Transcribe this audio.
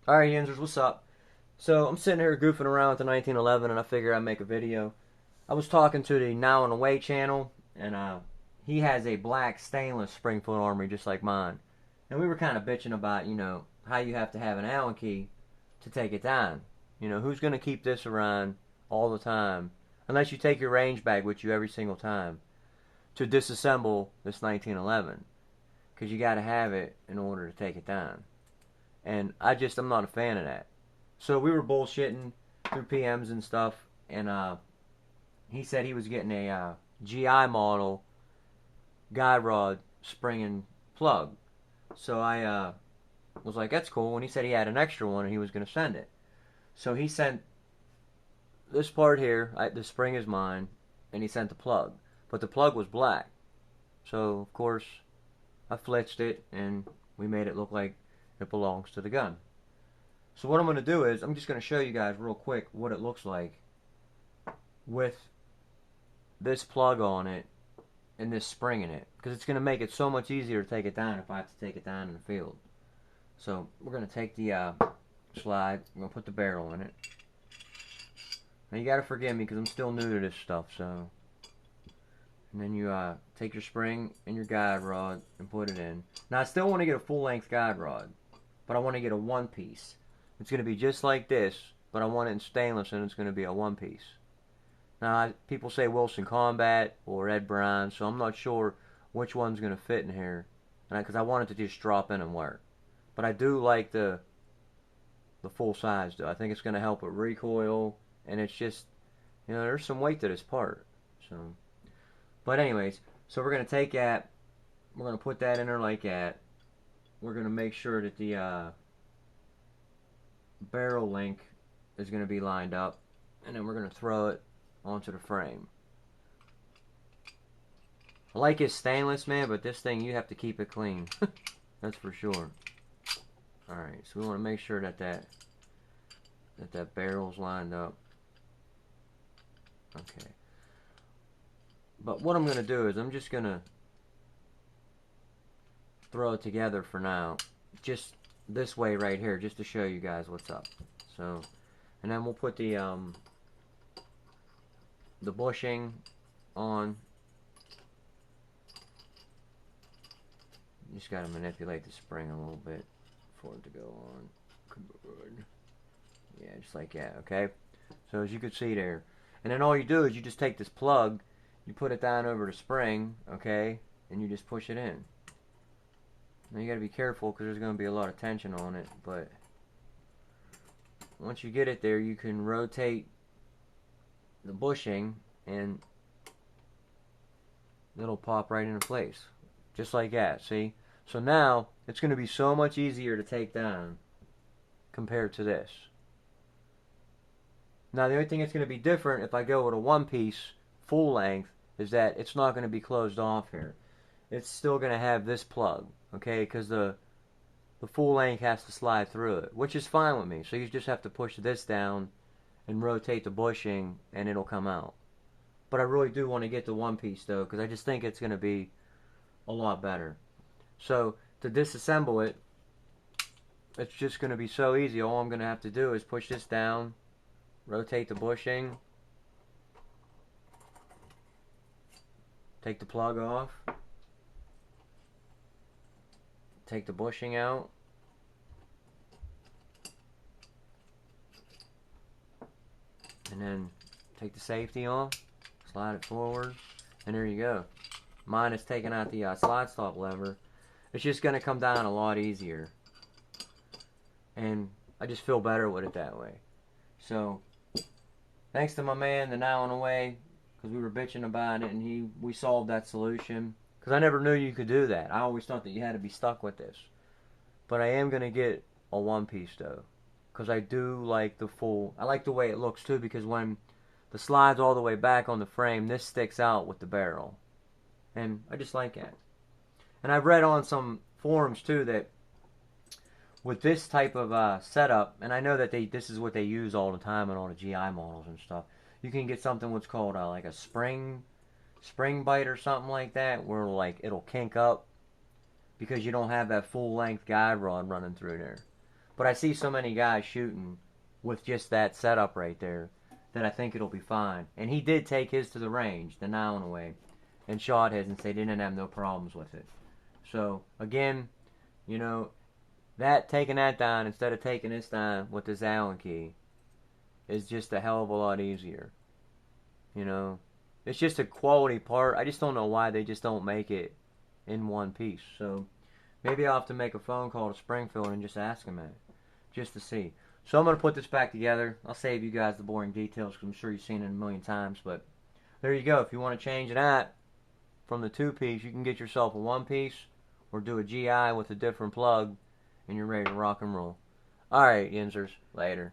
Alright, Yinzers, what's up? So, I'm sitting here goofing around with the 1911 and I figured I'd make a video. I was talking to the Now and Away channel, and he has a black stainless Springfield Armory just like mine. And we were kind of bitching about, how you have to have an Allen key to take it down. Who's going to keep this around all the time, unless you take your range bag with you every single time, to disassemble this 1911? Because you got to have it in order to take it down. And I'm not a fan of that. So we were bullshitting through PMs and stuff, and he said he was getting a GI model guide rod spring and plug. So I was like, that's cool. And he said he had an extra one and he was going to send it. So he sent this part here. The spring is mine, and he sent the plug. But the plug was black. So, of course, I flitzed it and we made it look like it belongs to the gun. So what I'm going to do is I'm just going to show you guys real quick what it looks like with this plug on it and this spring in it, because it's going to make it so much easier to take it down if I have to take it down in the field. So we're going to take the slide, I'm going to put the barrel in it. Now you got to forgive me because I'm still new to this stuff, so. And then you take your spring and your guide rod and put it in. Now I still want to get a full length guide rod, but I want to get a one piece. It's going to be just like this, but I want it in stainless and it's going to be a one piece. Now, people say Wilson Combat or Ed Brown, so I'm not sure which one's going to fit in here, because I want it to just drop in and work. But I do like the full size, though. I think it's going to help with recoil, and it's just, there's some weight to this part. So, but anyways, so we're going to take that, we're going to put that in there like that. We're going to make sure that the barrel link is going to be lined up, and then we're going to throw it onto the frame. I like his stainless, man, but this thing, you have to keep it clean. That's for sure. Alright, so we want to make sure that that barrel's lined up. Okay. But what I'm going to do is I'm just going to throw it together for now. Just this way right here, just to show you guys what's up. So, and then we'll put the bushing on. You just gotta manipulate the spring a little bit for it to go on. Good. Yeah, just like that, okay? So as you can see there. And then all you do is you just take this plug, you put it down over the spring, okay? And you just push it in. Now you gotta be careful because there's gonna be a lot of tension on it, but once you get it there, you can rotate the bushing and it'll pop right into place. Just like that, see? So now, it's going to be so much easier to take down compared to this. Now, the only thing that's going to be different if I go with a one-piece full length is that it's not going to be closed off here. It's still going to have this plug, okay? Because the full length has to slide through it, which is fine with me. So you just have to push this down and rotate the bushing and it'll come out. But I really do want to get the one piece though, because I just think it's going to be a lot better. So to disassemble it, it's just going to be so easy. All I'm going to have to do is push this down, rotate the bushing, take the plug off, take the bushing out, and then take the safety off, slide it forward, and there you go. Mine is taking out the slide stop lever. It's just going to come down a lot easier. And I just feel better with it that way. So, thanks to my man, the Now and Away, because we were bitching about it, and we solved that solution. Because I never knew you could do that. I always thought that you had to be stuck with this. But I am going to get a one piece though. Because I do like I like the way it looks too, because when the slide's all the way back on the frame, this sticks out with the barrel. And I just like that. And I've read on some forums too that with this type of setup, and I know that this is what they use all the time on all the GI models and stuff, you can get something what's called like a spring bite or something like that, where it'll kink up because you don't have that full length guide rod running through there. But I see so many guys shooting with just that setup right there that I think it'll be fine. And he did take his to the range, the 9-away, and shot his and say they didn't have no problems with it. So again, you know, that taking that down instead of taking this down with this Allen key is just a hell of a lot easier. You know, it's just a quality part. I just don't know why they just don't make it in one piece. So maybe I'll have to make a phone call to Springfield and just ask them that, just to see. So I'm going to put this back together. I'll save you guys the boring details because I'm sure you've seen it a million times. But there you go. If you want to change that from the 2-piece, you can get yourself a 1-piece or do a GI with a different plug and you're ready to rock and roll. Alright, Yinzers. Later.